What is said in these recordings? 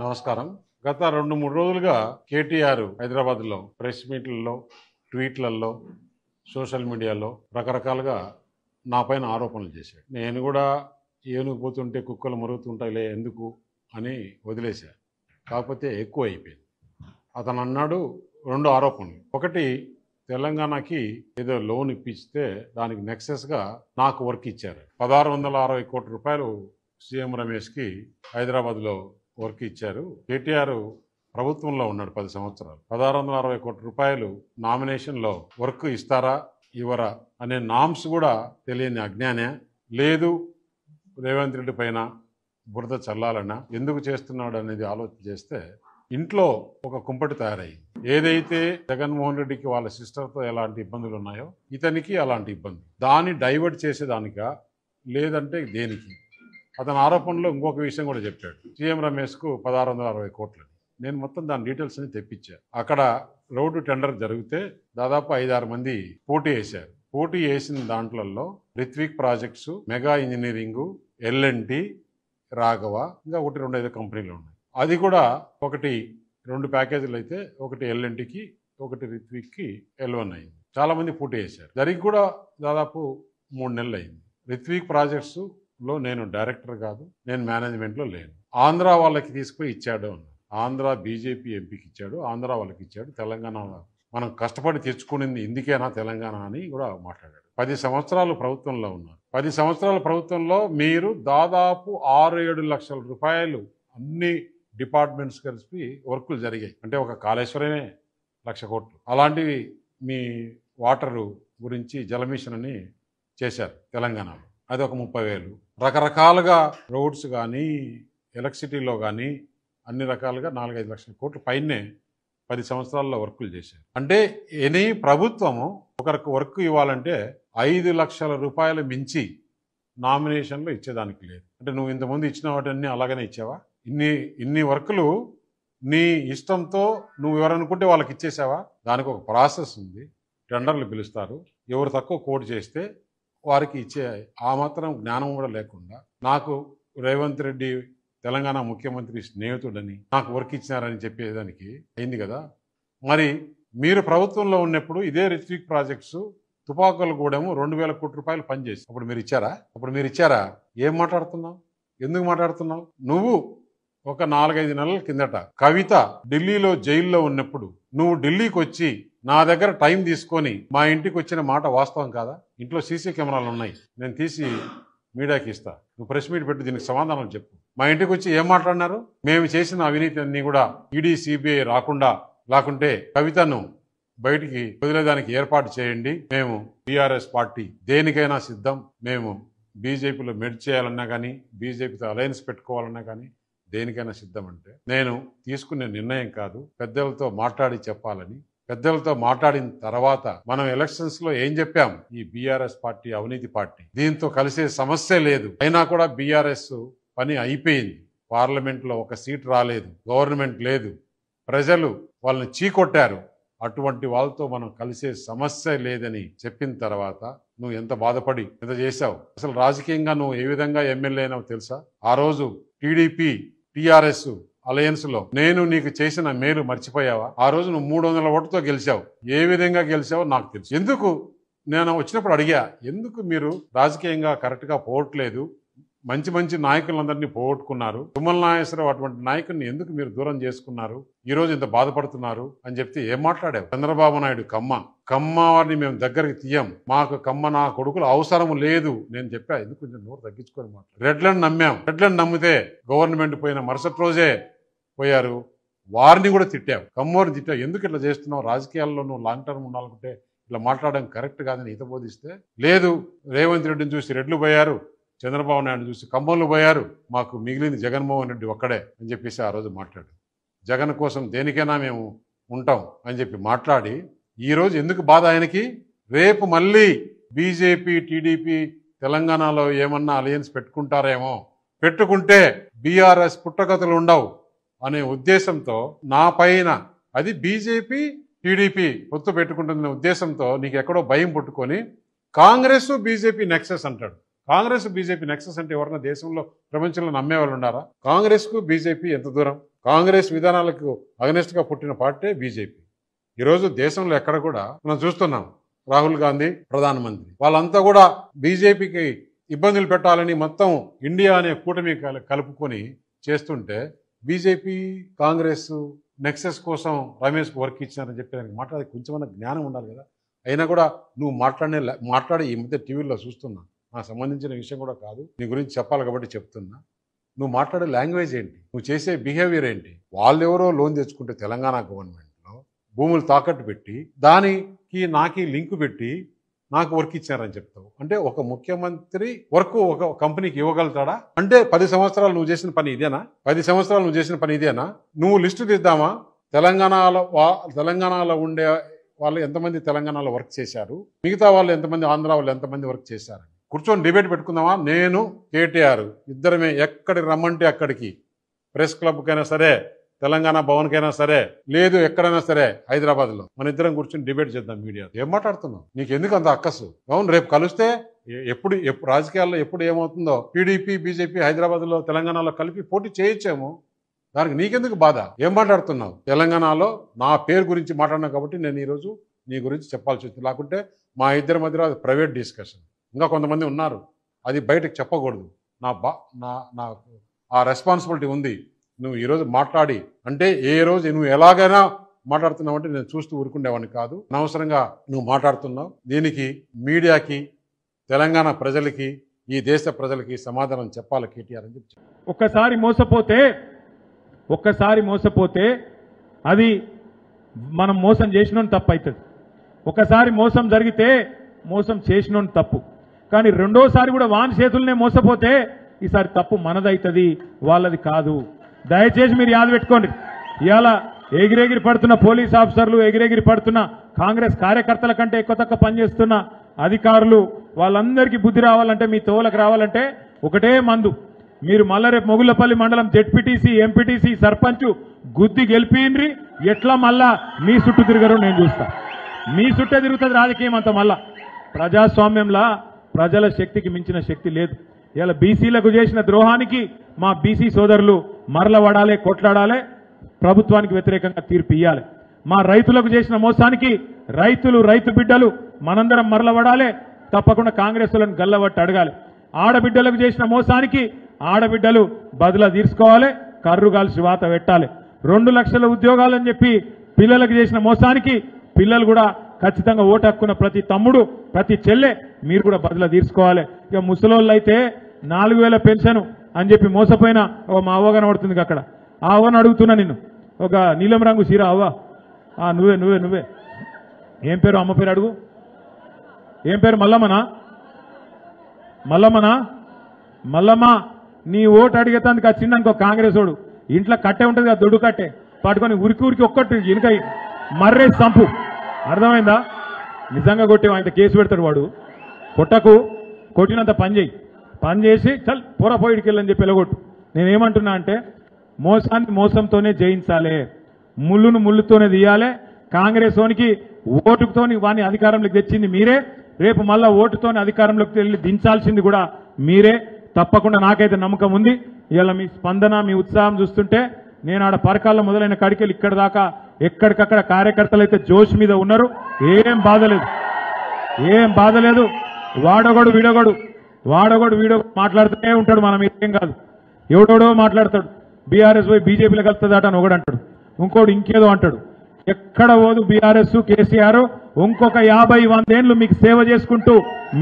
నమస్కారం. గత 2-3 రోజులుగా కేటీఆర్ హైదరాబాద్లో ప్రెస్ మీట్లలో, ట్వీట్లలో, సోషల్ మీడియాలో రకరకాలుగా నా పైన ఆరోపణలు చేశాడు. నేను కూడా ఏనుగు పోతుంటే కుక్కలు మరుగుతుంటాయిలే ఎందుకు అని వదిలేశా. కాకపోతే ఎక్కువ అయిపోయింది. అతను అన్నాడు 2 ఆరోపణలు. ఒకటి, తెలంగాణకి ఏదో లోన్ ఇప్పిస్తే దానికి నెక్సెస్గా నాకు వర్క్ ఇచ్చారు. 1660 కోట్ల రూపాయలు సీఎం రమేష్కి హైదరాబాద్లో వర్క్ ఇచ్చారు. కేటీఆర్ ప్రభుత్వంలో ఉన్నాడు 10 సంవత్సరాలు. 1660 కోట్ల రూపాయలు నామినేషన్లో వర్క్ ఇస్తారా ఇవ్వరా అనే నామ్స్ కూడా తెలియని అజ్ఞానే. లేదు రేవంత్ రెడ్డి పైన బురద చల్లాలన్నా ఎందుకు చేస్తున్నాడు అనేది ఆలోచన చేస్తే ఇంట్లో ఒక కుంపటి తయారయ్యింది. ఏదైతే జగన్మోహన్ రెడ్డికి వాళ్ళ సిస్టర్తో ఎలాంటి ఇబ్బందులు ఉన్నాయో ఇతనికి అలాంటి ఇబ్బంది. దాన్ని డైవర్ట్ చేసేదానికా లేదంటే దేనికి? అతని ఆరోపణలో ఇంకొక విషయం కూడా చెప్పాడు. సీఎం రమేష్కు 1660 కోట్లని. నేను మొత్తం దాని డీటెయిల్స్ అని తెప్పించా. అక్కడ రోడ్డు టెండర్ జరిగితే దాదాపు 5-6 మంది పోటీ వేశారు. పోటీ వేసిన దాంట్లలో Ritvik projects, Mega engineering, LNT, Raghava, ఇంకా 1-2 కంపెనీలు ఉన్నాయి. అది కూడా 1-2 ప్యాకేజీలు అయితే ఒకటి ఎల్ఎన్టీకి, ఒకటి రిత్విక్కి L1 అయింది. చాలా మంది పోటీ వేశారు. జరిగి కూడా దాదాపు 3 నెలలు అయింది. రిత్విక్ ప్రాజెక్ట్స్ లో నేను డైరెక్టర్ కాదు, నేను మేనేజ్మెంట్లో లేను. ఆంధ్ర వాళ్ళకి తీసుకుపోయి ఇచ్చాడు అన్నారు. ఆంధ్ర బీజేపీ ఎంపీకి ఇచ్చాడు, ఆంధ్ర వాళ్ళకి ఇచ్చాడు. తెలంగాణ మనం కష్టపడి తెచ్చుకునింది ఇందుకేనా తెలంగాణ అని కూడా మాట్లాడాడు. 10 సంవత్సరాలు ప్రభుత్వంలో ఉన్నారు. 10 సంవత్సరాల ప్రభుత్వంలో మీరు దాదాపు 6-7 లక్షల రూపాయలు అన్ని డిపార్ట్మెంట్స్ కలిసి వర్కులు జరిగాయి. అంటే ఒక కాళేశ్వరమే 1,00,000 కోట్లు. అలాంటివి మీ వాటరు గురించి జలమిషన్ అని చేశారు తెలంగాణలో. అది ఒక 30,000. రకరకాలుగా రోడ్స్ కానీ ఎలక్ట్రిసిటీలో కానీ అన్ని రకాలుగా 4-5 లక్షల కోట్ల పైనే 10 సంవత్సరాల్లో వర్కులు చేశారు. అంటే ఎనీ ప్రభుత్వము ఒకరికి వర్క్ ఇవ్వాలంటే 5 లక్షల రూపాయలు మించి నామినేషన్లో ఇచ్చేదానికి లేదు. అంటే నువ్వు ఇంతకుముందు ఇచ్చిన వాటిని అలాగనే ఇచ్చావా? ఇన్ని వర్కులు నీ ఇష్టంతో నువ్వు ఎవరనుకుంటే వాళ్ళకి ఇచ్చేసావా? దానికి ఒక ప్రాసెస్ ఉంది. టెండర్లు పిలుస్తారు. ఎవరు తక్కువ కోట్ చేస్తే వారికి ఇచ్చే ఆ మాత్రం జ్ఞానం కూడా లేకుండా నాకు రేవంత్ రెడ్డి తెలంగాణ ముఖ్యమంత్రి స్నేహితుడని నాకు వర్క్ ఇచ్చినారని చెప్పేదానికి అయింది కదా. మరి మీరు ప్రభుత్వంలో ఉన్నప్పుడు ఇదే రిత్విక్ ప్రాజెక్ట్స్ తుపాకులగూడెము 2,000 కోట్ల రూపాయలు పనిచేసి అప్పుడు మీరు ఇచ్చారా? ఏం మాట్లాడుతున్నావు? ఎందుకు మాట్లాడుతున్నావు? నువ్వు ఒక 4-5 నెలల కిందట కవిత ఢిల్లీలో జైల్లో ఉన్నప్పుడు నువ్వు ఢిల్లీకి వచ్చి నా దగ్గర టైం తీసుకొని మా ఇంటికి వచ్చిన మాట వాస్తవం కాదా? ఇంట్లో సీసీ కెమెరాలు ఉన్నాయి, నేను తీసి మీడియాకి ఇస్తా. నువ్వు ప్రెస్ మీట్ పెట్టి దీనికి సమాధానం చెప్పు. మా ఇంటికి వచ్చి ఏం మాట్లాడినారు? మేము చేసిన అవినీతి అన్ని కూడా ఈడీ, సిబిఐ లేకుంటే కవితను బయటికి వదిలేదానికి ఏర్పాటు చేయండి. మేము బీఆర్ఎస్ పార్టీ దేనికైనా సిద్ధం. మేము బీజేపీలో మెర్జ్ చేయాలన్నా కానీ, బీజేపీతో అలయన్స్ పెట్టుకోవాలన్నా కానీ దేనికైనా సిద్ధం. అంటే నేను తీసుకునే నిర్ణయం కాదు, పెద్దలతో మాట్లాడి చెప్పాలని. పెద్దలతో మాట్లాడిన తర్వాత మనం ఎలక్షన్స్ లో ఏం చెప్పాం? ఈ బీఆర్ఎస్ పార్టీ అవినీతి పార్టీ, దీంతో కలిసే సమస్య లేదు. అయినా కూడా బీఆర్ఎస్ పని అయిపోయింది. పార్లమెంట్ లో ఒక సీట్ రాలేదు, గవర్నమెంట్ లేదు, ప్రజలు వాళ్ళని చీకొట్టారు. అటువంటి వాళ్ళతో మనం కలిసే సమస్య లేదని చెప్పిన తర్వాత నువ్వు ఎంత బాధపడి ఎంత చేశావు? అసలు రాజకీయంగా నువ్వు ఏ విధంగా ఎమ్మెల్యే అయినావు తెలుసా? ఆ రోజు టీడీపీ టీఆర్ఎస్ అలయన్స్ లో నేను నీకు చేసిన మేలు మర్చిపోయావా? ఆ రోజు నువ్వు 300 ఓటుతో గెలిచావు. ఏ విధంగా గెలిచావో నాకు తెలుసు. ఎందుకు నేను వచ్చినప్పుడు అడిగా, ఎందుకు మీరు రాజకీయంగా కరెక్ట్ గా పోవట్లేదు? మంచి నాయకులందరినీ పోగొట్టుకున్నారు. తుమ్మల నాగేశ్వరరావు అటువంటి నాయకుల్ని ఎందుకు మీరు దూరం చేసుకున్నారు? ఈ రోజు ఇంత బాధపడుతున్నారు అని చెప్తే ఏం మాట్లాడావు? చంద్రబాబు నాయుడు కమ్మ వారిని మేము దగ్గరికి తీయం, మాకు కమ్మ నా కొడుకులు అవసరం లేదు నేను చెప్పా. ఎందుకు కొంచెం నోరు తగ్గించుకొని మాట్లాడు. రెడ్లను నమ్మాం. రెడ్లను నమ్మితే గవర్నమెంట్ పోయిన మరుసటి రోజే పోయారు. వారిని కూడా తిట్టావు, కమ్మోరిని తిట్టావు. ఎందుకు ఇట్లా చేస్తున్నావు? రాజకీయాల్లో నువ్వు లాంగ్ టర్మ్ ఉండాలనుకుంటే ఇట్లా మాట్లాడడం కరెక్ట్ కాదని హిత బోధిస్తే, లేదు రేవంత్ రెడ్డిని చూసి రెడ్లు పోయారు, చంద్రబాబు నాయుడు చూసి కమ్మోళ్ళు పోయారు, మాకు మిగిలింది జగన్మోహన్ రెడ్డి ఒక్కడే అని చెప్పేసి ఆ రోజు మాట్లాడు. జగన్ కోసం దేనికైనా మేము ఉంటాం అని చెప్పి మాట్లాడి ఈరోజు ఎందుకు బాధ ఆయనకి? రేపు మళ్ళీ బీజేపీ, టీడీపీ తెలంగాణలో ఏమన్నా అలయన్స్ పెట్టుకుంటారేమో, పెట్టుకుంటే బీఆర్ఎస్ పుట్టగతులు ఉండవు అనే ఉద్దేశంతో నా పైన, అది బీజేపీ టీడీపీ పొత్తు పెట్టుకుంటున్న ఉద్దేశంతో నీకు ఎక్కడో భయం పుట్టుకొని కాంగ్రెస్ బీజేపీ నెక్సెస్ అంటాడు. కాంగ్రెస్ బీజేపీ నెక్సెస్ అంటే ఎవరన్నా దేశంలో ప్రపంచంలో నమ్మేవాళ్ళు ఉన్నారా? కాంగ్రెస్ కు బీజేపీ ఎంత దూరం? కాంగ్రెస్ విధానాలకు అగనెస్ట్గా పుట్టిన పార్టీ బీజేపీ. ఈరోజు దేశంలో ఎక్కడ కూడా మనం చూస్తున్నాం, రాహుల్ గాంధీ ప్రధానమంత్రి, వాళ్ళంతా కూడా బీజేపీకి ఇబ్బందులు పెట్టాలని మొత్తం ఇండియా అనే కూటమి కలుపుకొని చేస్తుంటే బీజేపీ కాంగ్రెస్ నెక్సెస్ కోసం రమేష్కు వర్క్ ఇచ్చినారని చెప్పి దానికి మాట్లాడే కొంచెమన్నా జ్ఞానం ఉండాలి కదా. అయినా కూడా నువ్వు మాట్లాడే ఈ మధ్య టీవీలో చూస్తున్నా, నాకు సంబంధించిన విషయం కూడా కాదు, నీ గురించి చెప్పాలి కాబట్టి చెప్తున్నా. నువ్వు మాట్లాడే లాంగ్వేజ్ ఏంటి, నువ్వు చేసే బిహేవియర్ ఏంటి? వాళ్ళెవరో లోన్ తెచ్చుకుంటే తెలంగాణ గవర్నమెంట్లో భూములు తాకట్టు పెట్టి దానికి నాకి లింకు పెట్టి నాకు వర్క్ ఇచ్చారని చెప్తావు. అంటే ఒక ముఖ్యమంత్రి వర్క్ ఒక కంపెనీకి ఇవ్వగలుగుతాడా? అంటే 10 సంవత్సరాలు నువ్వు చేసిన పని ఇదేనా? 10 సంవత్సరాలు నువ్వు చేసిన పని ఇదేనా? నువ్వు లిస్టు తీద్దామా? తెలంగాణలో ఉండే వాళ్ళు ఎంతమంది తెలంగాణలో వర్క్ చేశారు, మిగతా వాళ్ళు ఎంతమంది, ఆంధ్ర వాళ్ళు ఎంతమంది వర్క్ చేశారు, కూర్చొని డిబేట్ పెట్టుకుందామా? నేను కేటీఆర్ ఇద్దరమే ఎక్కడికి రమ్మంటే అక్కడికి, ప్రెస్ క్లబ్కైనా సరే, తెలంగాణ భవన్కైనా సరే, లేదు ఎక్కడైనా సరే హైదరాబాద్లో మన ఇద్దరం కూర్చొని డిబేట్ చేద్దాం. మీడియా ఏం మాట్లాడుతున్నావు? నీకు ఎందుకు అంత అక్కసు? అవును, రేపు కలిస్తే ఎప్పుడు రాజకీయాల్లో ఎప్పుడు ఏమవుతుందో టీడీపీ బీజేపీ హైదరాబాద్లో తెలంగాణలో కలిపి పోటీ చేయొచ్చేమో, దానికి నీకెందుకు బాధ? ఏం మాట్లాడుతున్నావు? తెలంగాణలో నా పేరు గురించి మాట్లాడినా కాబట్టి నేను ఈరోజు నీ గురించి చెప్పాల్సి వచ్చింది. లేకుంటే మా ఇద్దరి మధ్యలో అది ప్రైవేట్ డిస్కషన్. ఇంకా కొంతమంది ఉన్నారు, అది బయటకు చెప్పకూడదు. నాకు ఆ రెస్పాన్సిబిలిటీ ఉంది. నువ్వు ఈరోజు మాట్లాడి అంటే ఏ రోజు నువ్వు ఎలాగైనా మాట్లాడుతున్నావు అంటే నేను చూస్తూ ఊరుకుండేవాడిని కాదు. అనవసరంగా నువ్వు మాట్లాడుతున్నావు. దీనికి మీడియాకి, తెలంగాణ ప్రజలకి, ఈ దేశ ప్రజలకి సమాధానం చెప్పాలి కేటీఆర్ అని చెప్పి. ఒక్కసారి మోసపోతే అది మనం మోసం చేసినోని తప్పు అవుతుంది. ఒకసారి మోసం జరిగితే మోసం చేసినోని తప్పు. కానీ రెండోసారి కూడా వాని చేతులనే మోసపోతే ఈసారి తప్పు మనదవుతుంది, వాళ్ళది కాదు. దయచేసి మీరు యాద పెట్టుకోండి. ఇవాళ ఎగిరెగిరి పడుతున్న పోలీస్ ఆఫీసర్లు, ఎగిరెగిరి పడుతున్న కాంగ్రెస్ కార్యకర్తల కంటే ఎక్కువ తక్కువ పనిచేస్తున్న అధికారులు, వాళ్ళందరికీ బుద్ధి రావాలంటే, మీ తోవలకు రావాలంటే ఒకటే మందు. మీరు మళ్ళా రేపు మొగుళ్ళపల్లి మండలం జెడ్పీటీసీ, ఎంపీటీసీ, సర్పంచ్ గుద్ది గెలిపిండ్రి, ఎట్లా మళ్ళా మీ చుట్టూ తిరగరు నేను చూస్తా. మీ చుట్టే తిరుగుతుంది రాజకీయం అంతా. మళ్ళా ప్రజాస్వామ్యంలా ప్రజల శక్తికి మించిన శక్తి లేదు. ఇలా బీసీలకు చేసిన ద్రోహానికి మా బీసీ సోదరులు మరలబడాలి, కొట్లాడాలి, ప్రభుత్వానికి వ్యతిరేకంగా తీర్పు ఇవ్వాలి. మా రైతులకు చేసిన మోసానికి రైతు బిడ్డలు మనందరం మరలబడాలి, తప్పకుండా కాంగ్రెస్ వాళ్ళని గల్లబట్టి అడగాలి. ఆడబిడ్డలకు చేసిన మోసానికి ఆడబిడ్డలు బదులా తీర్చుకోవాలి, కర్రు కాల్చి వాత పెట్టాలి. 2 లక్షల ఉద్యోగాలని చెప్పి పిల్లలకు చేసిన మోసానికి పిల్లలు కూడా ఖచ్చితంగా ఓటు హక్కున్న ప్రతి తమ్ముడు, ప్రతి చెల్లె మీరు కూడా బదులా తీర్చుకోవాలి. ఇక ముసలోళ్ళు అయితే 4000 పెన్షన్ అని చెప్పి మోసపోయిన ఒక మా అవ్వ కనబడుతుంది అక్కడ. ఆ అవ్వను అడుగుతున్నా నిన్ను, ఒక నీలం రంగు చీర అవ్వ, నువ్వే ఏం పేరు? అమ్మ పేరు అడుగు. ఏం పేరు? మల్లమ్మ. నీ ఓటు అడిగేతందుకు వచ్చిందనుకో కాంగ్రెస్ వాడు, ఇంట్లో కట్టే ఉంటుంది కదా, దొడ్డు కట్టే పట్టుకొని ఉరికి ఒక్కటి వెనుక మర్రేసి చంపు. అర్థమైందా? నిజంగా కొట్టే ఆయన కేసు పెడతాడు వాడు. కొట్టినంత పని చేసి చల్ పొర పోయిడికెళ్ళని చెప్పి ఎలగొట్టు. నేనేమంటున్నా అంటే మోసాన్ని మోసంతోనే జయించాలి, ముళ్ళును ముళ్ళుతోనే తీయాలి. కాంగ్రెస్ వానికి ఓటుతోని వాని అధికారంలోకి తెచ్చింది మీరే, రేపు మళ్ళా ఓటుతోని అధికారంలోకి వెళ్ళి దించాల్సింది కూడా మీరే. తప్పకుండా నాకైతే నమ్మకం ఉంది. ఇవాళ మీ స్పందన, మీ ఉత్సాహం చూస్తుంటే నేను ఆడ పరకాల్లో మొదలైన కాడికెళ్ళి ఇక్కడ దాకా ఎక్కడికక్కడ కార్యకర్తలు అయితే జోష్ మీద ఉన్నారు. ఏం బాధ లేదు. వాడొగడు వీడొగడు మాట్లాడుతూనే ఉంటాడు. మనం ఏం కాదు, ఎవడోడో మాట్లాడతాడు. బీఆర్ఎస్ పోయి బీజేపీలో కలుపుతుందట అని ఒకడు అంటాడు, ఇంకోటి ఇంకేదో అంటాడు. ఎక్కడ పోదు బీఆర్ఎస్ కేసీఆర్ ఇంకొక 50-100 ఏళ్ళు మీకు సేవ చేసుకుంటూ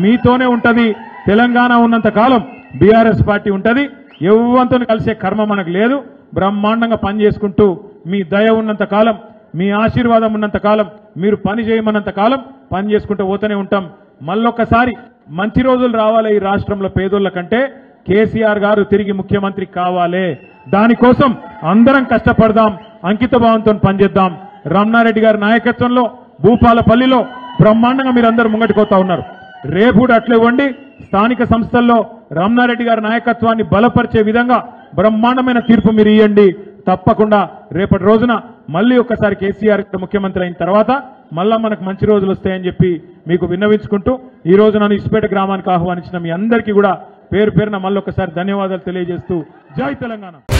మీతోనే ఉంటది. తెలంగాణ ఉన్నంత కాలం బీఆర్ఎస్ పార్టీ ఉంటది. ఎవ్వంతో కలిసే కర్మ మనకు లేదు. బ్రహ్మాండంగా పని చేసుకుంటూ, మీ దయ ఉన్నంత కాలం, మీ ఆశీర్వాదం ఉన్నంత కాలం, మీరు పని చేయమన్నంత కాలం పని చేసుకుంటూ పోతూనే ఉంటాం. మళ్ళొక్కసారి మంచి రోజులు రావాలి ఈ రాష్ట్రంలో పేదోళ్ళ కంటే. కేసీఆర్ గారు తిరిగి ముఖ్యమంత్రి కావాలి. దానికోసం అందరం కష్టపడదాం, అంకిత భావంతో పనిచేద్దాం. రమణారెడ్డి గారి నాయకత్వంలో భూపాలపల్లిలో బ్రహ్మాండంగా మీరందరూ ముంగటిపోతా ఉన్నారు. రేపు కూడా అట్లే ఇవ్వండి. స్థానిక సంస్థల్లో రమణారెడ్డి గారి నాయకత్వాన్ని బలపరిచే విధంగా బ్రహ్మాండమైన తీర్పు మీరు ఇవ్వండి. తప్పకుండా రేపటి రోజున మళ్ళీ ఒక్కసారి కేసీఆర్ ముఖ్యమంత్రి అయిన తర్వాత మళ్ళా మనకు మంచి రోజులు వస్తాయని చెప్పి మీకు విన్నవించుకుంటూ ఈ రోజు నన్ను ఇసుపేట గ్రామానికి ఆహ్వానించిన మీ అందరికీ కూడా పేరు పేరున మళ్ళొక్కసారి ధన్యవాదాలు తెలియజేస్తూ జై తెలంగాణ.